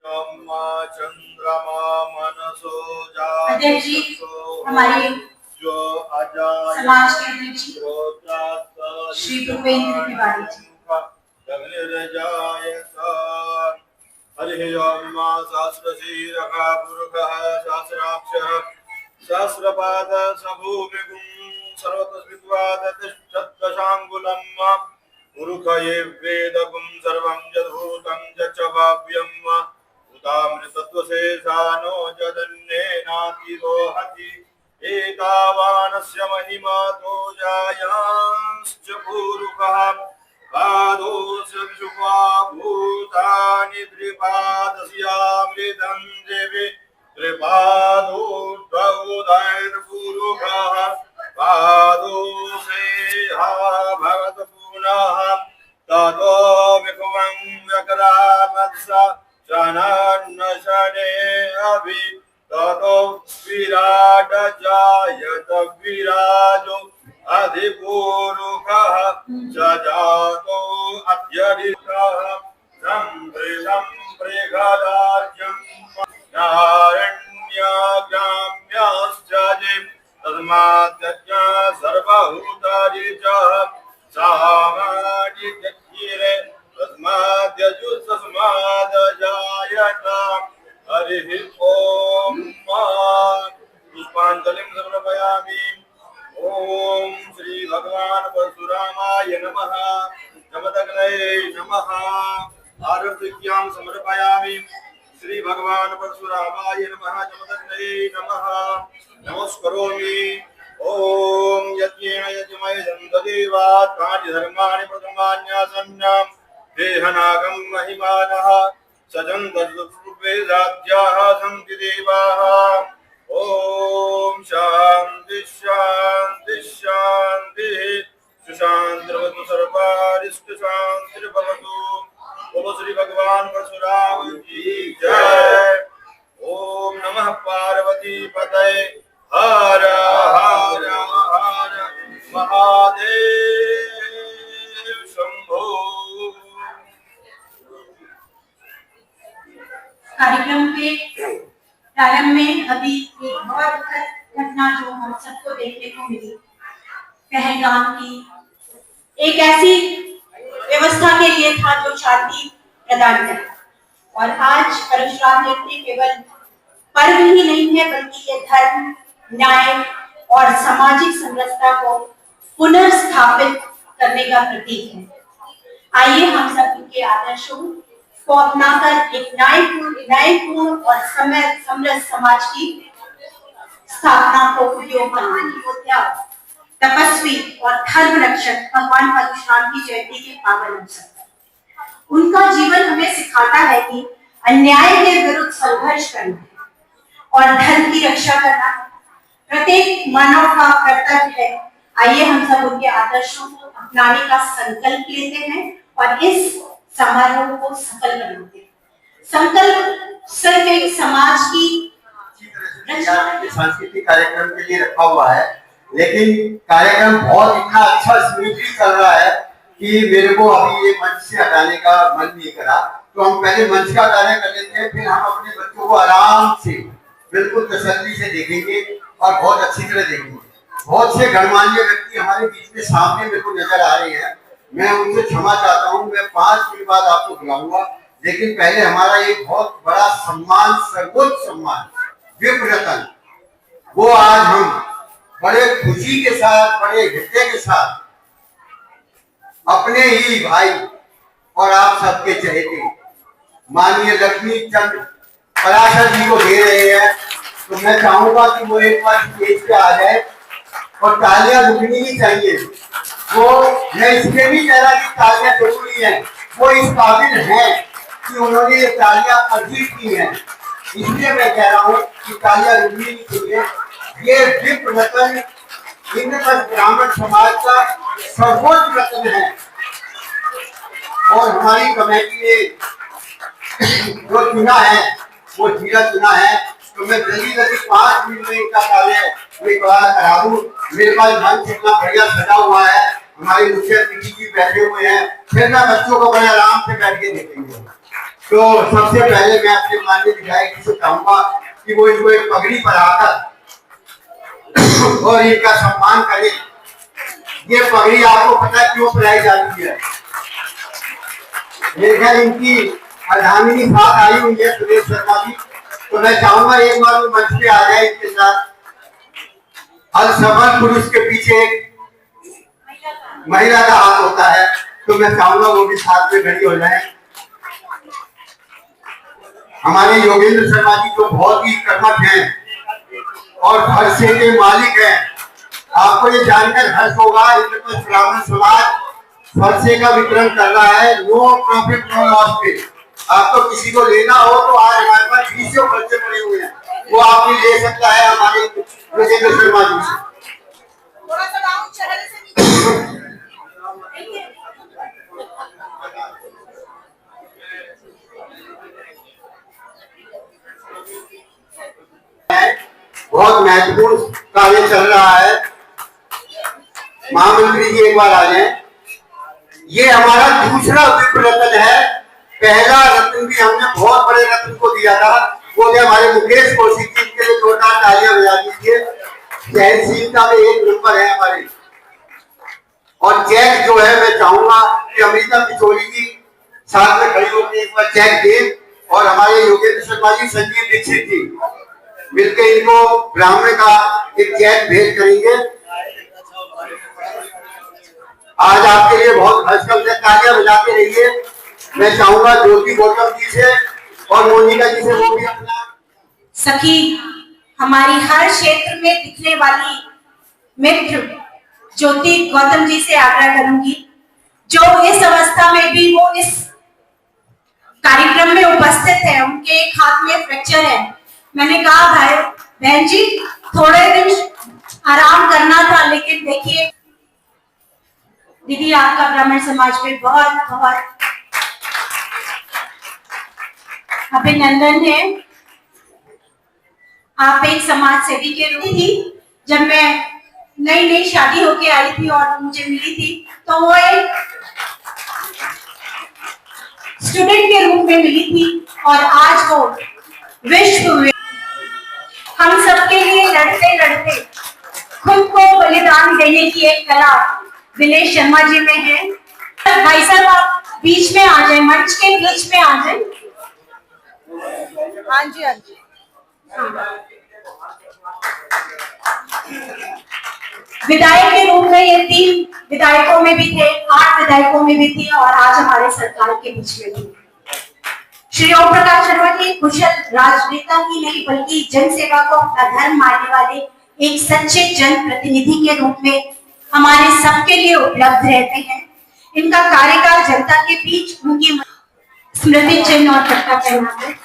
चंद्रमा मनसो अध्यक्ष जी, हमारे समाज के अध्यक्ष श्री भूपेंद्र तिवारी जी। हरि ओम सहस्रशीर्षः पुरुषः सहस्राक्षः सहस्रपाद सभूमिगुं सर्वतस्विद्वादतिष्ठत्कशाङ्गुलम् पुरुषये वेदगुं सर्वं यद्भूतं च भाव्यम् उतामृतत्वशेषानो जदन्येनातिरोहति एतावानस्य महिमातो जायांश्च पुरुषः पादोऽस्य विशुभा भूतानि त्रिपादस्यामृतं देवि त्रिपादोर्ध्वोदयपुरुषः पादोऽसेहा भवत पुनः ततो विभुवं व्यक्रामत्सा शनन्नशने अभि ततो विराट जायत विराजो अधिपुरुषः जातो अत्यधिकः सम्प्रेघदार्यं नारण्याग्राम्याश्च तस्मात् सर्वभूतादिचः सामाजिकक्षीरे तस्माद्यजुस्तस्मादजायत हरिः ओम पुष्पांजलिं समर्पयामि। ओम श्री भगवान परशुरामाय नमः। जमदग्नये नमः। आरतिक्यां समर्पयामि। श्री भगवान परशुरामाय नमः। जमदग्नये नमः। नमस्करोमि। ओम यज्ञेन यज्ञमय दन्तदेवात् कार्यधर्माणि प्रथमान्यासन्नां देहनागं महिमानः सजन्तर्वेदाद्याः सन्ति देवाः। ओम शांति शांति शांति सुशांतिर्भवतु सर्वारिष्ट शांतिर्भवतु। बोलो श्री भगवान परशुराम की जय। ओम नमः पार्वती पतये हर हर हर महादेव शंभो। कार्यक्रम के प्रारंभ में अभी एक बहुत दुखद घटना जो हम सबको देखने को मिली, पहलगाम की एक ऐसी व्यवस्था के लिए था जो शांति प्रदान करे। और आज परशुराम जयंती केवल पर्व ही नहीं है, बल्कि ये धर्म, न्याय और सामाजिक समरसता को पुनर्स्थापित करने का प्रतीक है। आइए हम सब इनके आदर्शों को अपनाकर एक न्यायपूर्ण और समरस समाज की स्थापना को उद्योग तपस्वी और धर्म रक्षक भगवान परशुराम की जयंती के पावन अवसर पर उनका जीवन हमें सिखाता है कि अन्याय के विरुद्ध संघर्ष करना है और धर्म की रक्षा करना प्रत्येक मानव का कर्तव्य है। आइए हम सब उनके आदर्शों को अपनाने का संकल्प लेते हैं और इस समारोह को सफल बनाते हैं। संकल्प सिर्फ एक समाज की सांस्कृतिक कार्यक्रम के लिए रखा हुआ है, लेकिन कार्यक्रम बहुत इतना अच्छा स्मूथली चल रहा है कि मेरे को अभी ये मंच से हटाने का मन नहीं करा। तो हम पहले मंच का कार्य कर लेते हैं, फिर हम अपने बच्चों को आराम से बिल्कुल तसल्ली से देखेंगे और बहुत अच्छी तरह देखेंगे। बहुत से गणमान्य व्यक्ति हमारे बीच में सामने मेरे को नजर आ रहे हैं, मैं उनसे क्षमा चाहता हूँ। मैं 5 मिनट बाद आपको बुलाऊंगा, लेकिन पहले हमारा एक बहुत बड़ा सम्मान, सर्वोच्च सम्मान विप्रतन, वो आज हम बड़े खुशी के साथ, बड़े हृदय के साथ अपने ही भाई और आप सबके चहेते माननीय लक्ष्मी चंद पराशर जी को दे रहे हैं। तो मैं चाहूंगा कि वो एक बार स्टेज पे आ जाए और तालियां रुकनी ही चाहिए। वो मैं इसलिए भी कह रहा कि तालियां जरूरी है, वो इस काबिल है कि उन्होंने ये तालियां अर्जित की हैं, इसलिए मैं कह रहा हूँ कि तालियां रुकनी नहीं चाहिए। ये विप्र रतन इंद्र ब्राह्मण समाज का सर्वोच्च रतन है और हमारी कमेटी ने जो चुना है वो जीरा चुना है। तो मैं जल्दी 5 मिनट में इनका कार्य करा दूं। मेरे पास मंच इतना बढ़िया सजा हुआ है, हमारे मुखिया अतिथि जी बैठे हुए हैं, फिर मैं बच्चों को बड़े आराम से बैठ के देखेंगे। तो सबसे पहले मैं अपने माननीय विधायक जी से चाहूंगा कि वो इनको एक पगड़ी पहनाकर और इनका सम्मान करें। ये पगड़ी आपको पता है क्यों पहनाई जाती है? मेरे ख्याल इनकी अर्धांगिनी साथ आई हुई है सुरेश शर्मा जी, तो मैं चाहूंगा एक बार वो मंच पे आ जाए इनके साथ। हर सफल पुरुष के पीछे एक महिला का हाथ होता है, तो मैं चाहूंगा वो भी साथ में खड़ी हो जाए। हमारे योगेंद्र शर्मा जी जो बहुत ही कर्मठ हैं और फरसे के मालिक हैं। आपको ये जानकर हर्ष होगा इंद्रप्रस्थ ब्राह्मण समाज फरसे का वितरण कर रहा है, नो प्रॉफिट नो लॉस पे। आपको किसी को लेना हो तो आज हमारे पास 20 फरसे पड़े हुए हैं, वो आप भी ले सकता है हमारे योगेंद्र शर्मा जी से। थोड़ा सा डाउन चेहरे से बहुत महत्वपूर्ण कार्य चल रहा है। महामंत्री जी एक बार आ जाए। ये हमारा दूसरा विप्र रत्न है। पहला रत्न भी हमने बहुत बड़े रत्न को दिया था, वो थे हमारे मुकेश कौशिक जी, के लिए जोरदार तालियां बजा दीजिए। सहनशीलता में एक नंबर है हमारे। और चेक जो है मैं चाहूंगा कि अमृता पिछोली जी साथ में खड़ी होकर एक बार चेक दे, और हमारे योगेंद्र शर्मा जी, संजीव दीक्षित जी मिलकर इनको ब्राह्मण का एक चेक भेंट करेंगे। आज आपके लिए बहुत हर्षकल से तालियां बजाते रहिए। मैं चाहूंगा ज्योति गौतम जी से और मोनिका जी से वो भी अपना सखी हमारी हर क्षेत्र में दिखने वाली मित्र ज्योति गौतम जी से आग्रह करूंगी, जो इस अवस्था में भी वो इस कार्यक्रम में उपस्थित है। उनके एक हाथ में फ्रैक्चर है। मैंने कहा भाई बहन जी थोड़े दिन आराम करना था, लेकिन देखिए दीदी आपका ब्राह्मण समाज पे बहुत बहुत अभिनंदन है। आप एक समाज सेवी के रूप में थी। जब मैं नई नई शादी होके आई थी और मुझे मिली थी, तो वो एक स्टूडेंट के रूप में मिली थी, और आज वो विश्व में हम सबके लिए लड़ते लड़ते खुद को बलिदान देने की एक कला विनय शर्मा जी में है। भाई साहब आप बीच में आ जाए, मंच के बीच में आ जाए। हाँ जी हाँ जी। विधायक के रूप में ये 3 विधायकों में भी थे, 8 विधायकों में भी थी, और आज हमारे सरकार के बीच में थी। श्री ओम प्रकाश शर्मा जी कुशल राजनेता ही नहीं बल्कि जनसेवा को अपना धर्म मानने वाले एक सच्चे जन प्रतिनिधि के रूप में हमारे सबके लिए उपलब्ध रहते हैं। इनका कार्यकाल जनता के बीच उनकी स्मृति चिन्ह और पट्टा पहनाते हैं।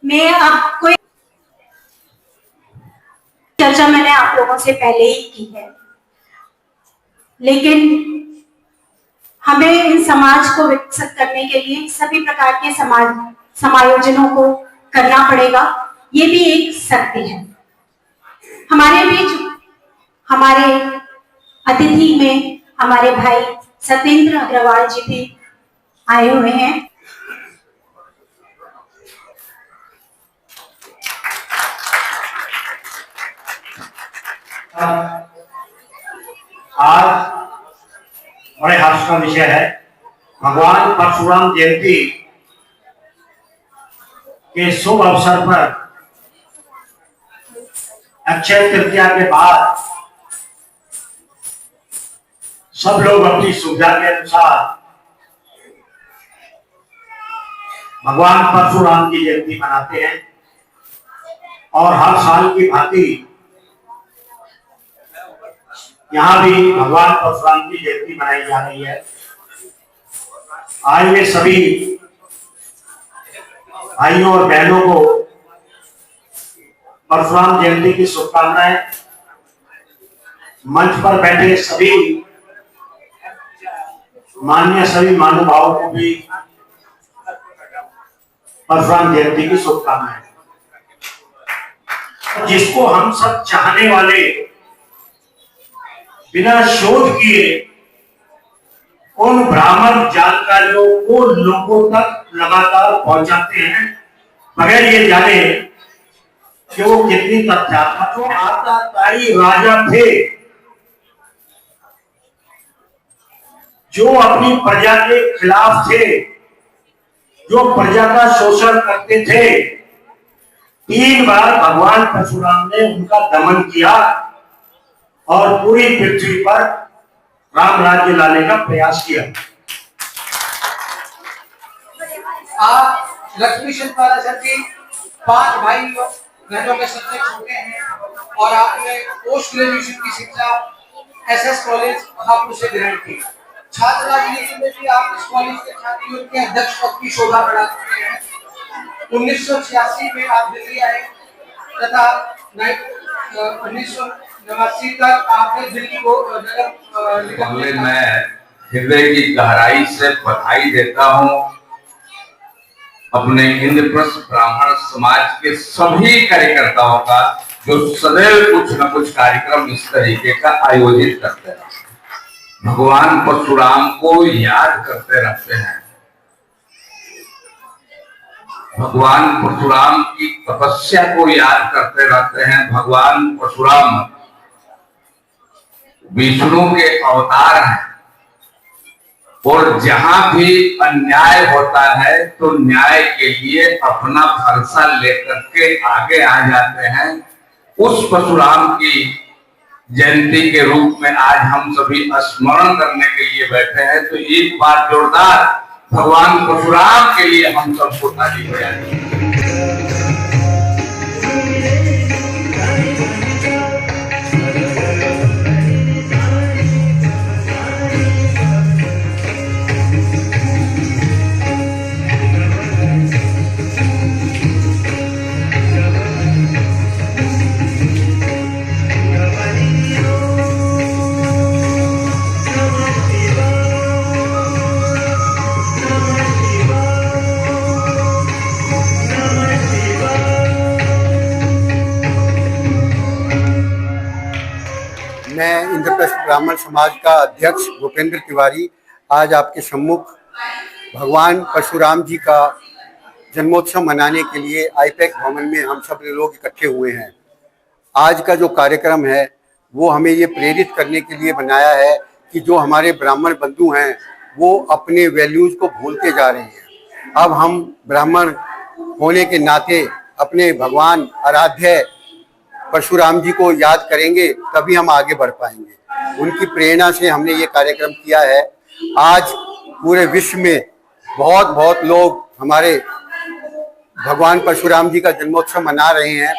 मैं अब कोई चर्चा मैंने आप लोगों से पहले ही की है, लेकिन हमें इन समाज को विकसित करने के लिए सभी प्रकार के समायोजनों को करना पड़ेगा। ये भी एक शक्ति है। हमारे बीच हमारे अतिथि में हमारे भाई सत्येंद्र अग्रवाल जी भी आए हुए हैं। आज बड़े हर्ष का विषय है। भगवान परशुराम जयंती के शुभ अवसर पर अक्षय तृतीया के बाद सब लोग अपनी सुविधा के अनुसार भगवान परशुराम की जयंती मनाते हैं, और हर साल की भांति यहाँ भी भगवान परशुराम की जयंती मनाई जा रही है। आज मैं सभी भाइयों और बहनों को परशुराम जयंती की शुभकामनाएं। मंच पर बैठे सभी माननीय सभी महानुभावों को भी परशुराम जयंती की शुभकामनाएं। जिसको हम सब चाहने वाले बिना शोध किए उन भ्रामक जानकारियों को लोगों तक लगातार पहुंचाते हैं बगैर ये जाने कि वो कितनी तथ्यात्मक। जो आताताई राजा थे जो अपनी प्रजा के खिलाफ थे, जो प्रजा का शोषण करते थे, 3 बार भगवान परशुराम ने उनका दमन किया और पूरी पृथ्वी पर राम राज्य लाने का प्रयास किया। आप लक्ष्मी शिल्पा की 5 भाई बहनों के सब्जेक्ट होते हैं और आपने पोस्ट ग्रेजुएशन की शिक्षा एसएस कॉलेज हापुड़ से ग्रहण की। छात्र राजनीति में भी आप इस कॉलेज के छात्रियों के अध्यक्ष पद की शोभा बढ़ा चुके हैं। 1986 में आप दिल्ली आए तथा 1989 तक आपने दिल्ली को पहले मैं हृदय की गहराई से बधाई देता हूं अपने इंद्रप्रस्थ ब्राह्मण समाज के सभी कार्यकर्ताओं का, जो सदैव कुछ न कुछ कार्यक्रम इस तरीके का आयोजित करते हैं, भगवान परशुराम को याद करते रहते हैं, भगवान परशुराम की तपस्या को याद करते रहते हैं। भगवान परशुराम विष्णु के अवतार हैं और जहां भी अन्याय होता है तो न्याय के लिए अपना भरोसा लेकर के आगे आ जाते हैं। उस परशुराम की जयंती के रूप में आज हम सभी स्मरण करने के लिए बैठे हैं, तो एक बार जोरदार भगवान परशुराम के लिए हम सबको ताली बजाएं। मैं इंद्रप्रस्थ ब्राह्मण समाज का अध्यक्ष भूपेंद्र तिवारी आज आपके सम्मुख भगवान परशुराम जी का जन्मोत्सव मनाने के लिए आईपैक भवन में हम सब लोग इकट्ठे हुए हैं। आज का जो कार्यक्रम है वो हमें ये प्रेरित करने के लिए बनाया है कि जो हमारे ब्राह्मण बंधु हैं वो अपने वैल्यूज को भूलते जा रहे हैं। अब हम ब्राह्मण होने के नाते अपने भगवान आराध्य परशुराम जी को याद करेंगे तभी हम आगे बढ़ पाएंगे। उनकी प्रेरणा से हमने ये कार्यक्रम किया है। आज पूरे विश्व में बहुत लोग हमारे भगवान परशुराम जी का जन्मोत्सव मना रहे हैं।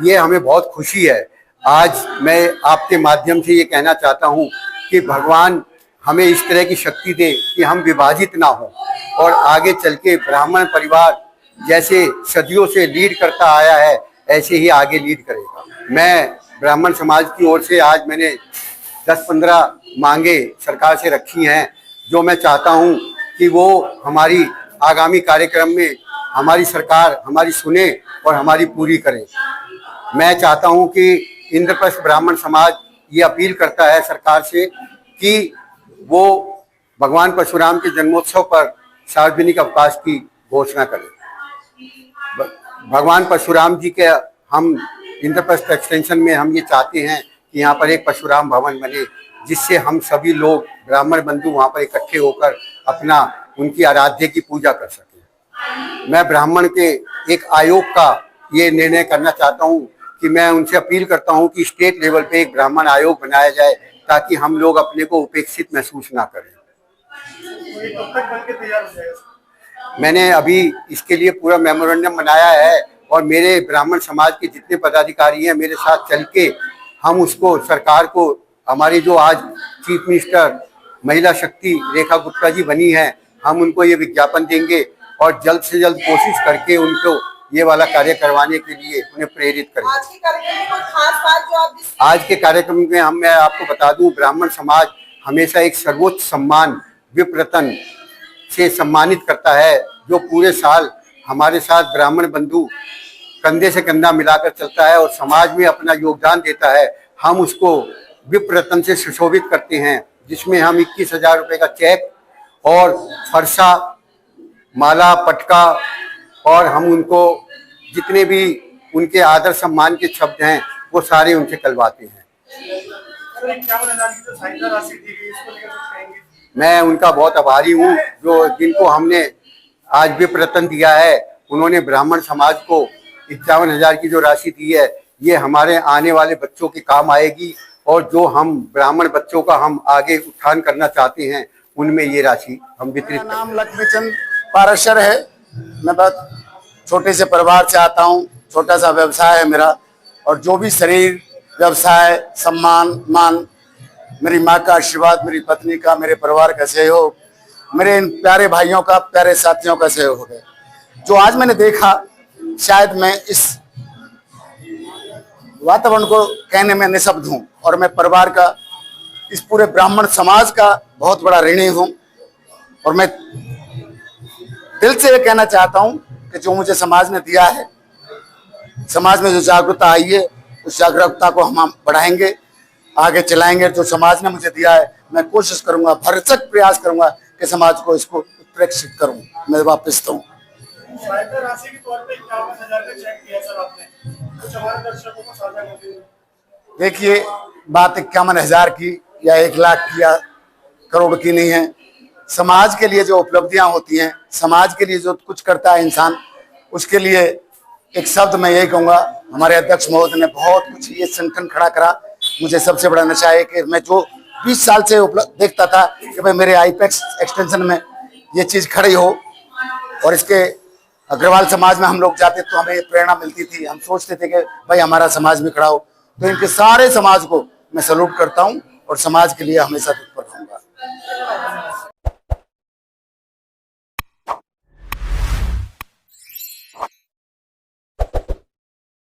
ये हमें बहुत खुशी है। आज मैं आपके माध्यम से ये कहना चाहता हूँ कि भगवान हमें इस तरह की शक्ति दे कि हम विभाजित ना हो और आगे चल के ब्राह्मण परिवार जैसे सदियों से लीड करता आया है ऐसे ही आगे लीड करेगा। मैं ब्राह्मण समाज की ओर से आज मैंने 10-15 मांगे सरकार से रखी हैं, जो मैं चाहता हूं कि वो हमारी आगामी कार्यक्रम में हमारी सरकार हमारी सुने और हमारी पूरी करे। मैं चाहता हूं कि इंद्रप्रस्थ ब्राह्मण समाज ये अपील करता है सरकार से कि वो भगवान परशुराम के जन्मोत्सव पर सार्वजनिक अवकाश की घोषणा करे। भगवान परशुराम जी के हम इंद्रप्रस्थ एक्सटेंशन में हम ये चाहते हैं कि यहाँ पर एक परशुराम भवन बने, जिससे हम सभी लोग ब्राह्मण बंधु वहाँ पर इकट्ठे होकर अपना उनकी आराध्य की पूजा कर सकें। मैं ब्राह्मण के एक आयोग का ये निर्णय करना चाहता हूँ कि मैं उनसे अपील करता हूँ कि स्टेट लेवल पे एक ब्राह्मण आयोग बनाया जाए ताकि हम लोग अपने को उपेक्षित महसूस ना करें। मैंने अभी इसके लिए पूरा मेमोरेंडम बनाया है और मेरे ब्राह्मण समाज के जितने पदाधिकारी हैं मेरे साथ चल के हम उसको सरकार को, हमारी जो आज चीफ मिनिस्टर महिला शक्ति रेखा गुप्ता जी बनी है, हम उनको ये विज्ञापन देंगे और जल्द से जल्द कोशिश करके उनको ये वाला कार्य करवाने के लिए उन्हें प्रेरित करेंगे। आज के कार्यक्रम में मैं आपको बता दूं, ब्राह्मण समाज हमेशा एक सर्वोच्च सम्मान विप्रतन से सम्मानित करता है, जो पूरे साल हमारे साथ ब्राह्मण बंधु कंधे से कंधा मिलाकर चलता है और समाज में अपना योगदान देता है। हम उसको विप्रतन से सुशोभित करते हैं, जिसमें हम 21,000 रुपये का चेक और फरसा, माला, पटका और हम उनको जितने भी उनके आदर सम्मान के शब्द हैं वो सारे उनसे कलवाते हैं। मैं उनका बहुत आभारी हूँ, जो जिनको हमने आज विप्रतन दिया है। उन्होंने ब्राह्मण समाज को 51,000 की जो राशि दी है, ये हमारे आने वाले बच्चों के काम आएगी और जो हम ब्राह्मण बच्चों का हम आगे उत्थान करना चाहते हैं, उनमें ये राशि हम वितरित मेरा नाम लक्ष्मीचंद पाराशर है। मैं बहुत छोटे से परिवार से आता हूँ, छोटा सा व्यवसाय है मेरा, और जो भी शरीर, व्यवसाय, सम्मान, मान, मेरी माँ का आशीर्वाद, मेरी पत्नी का, मेरे परिवार का सहयोग, मेरे इन प्यारे भाइयों का, प्यारे साथियों का सहयोग है, जो आज मैंने देखा, शायद मैं इस वातावरण को कहने में निःशब्द हूँ। और मैं परिवार का, इस पूरे ब्राह्मण समाज का बहुत बड़ा ऋणी हूँ। और मैं दिल से ये कहना चाहता हूँ कि जो मुझे समाज ने दिया है, समाज में जो जागरूकता आई है, उस जागरूकता को हम बढ़ाएंगे, आगे चलाएंगे। जो समाज ने मुझे दिया है, मैं कोशिश करूंगा, भरसक प्रयास करूंगा कि समाज को इसको उत्प्रेक्षित करूं। मैं वापस हूँ। सहायता राशि के तौर पे 51,000 का चेक दिया सर आपने, कुछ हमारे दर्शकों को साझा कर दीजिए। देखिए, बात 51,000 की या 1 लाख की या करोड़ की नहीं है। समाज के लिए जो उपलब्धियां होती हैं, समाज के लिए जो कुछ करता है इंसान, उसके लिए एक शब्द मैं यही कहूँगा, हमारे अध्यक्ष महोदय ने बहुत कुछ ये संगठन खड़ा करा। मुझे सबसे बड़ा नशा है कि मैं जो 20 साल से देखता था कि भाई मेरे आईपेक्स एक्सटेंशन में ये चीज़ खड़ी हो, और इसके अग्रवाल समाज में हम लोग जाते तो हमें प्रेरणा मिलती थी। हम सोचते थे कि भाई हमारा समाज भी खड़ा हो। तो इनके सारे समाज को मैं सैल्यूट करता हूँ और समाज के लिए हमेशा तत्पर रहूंगा।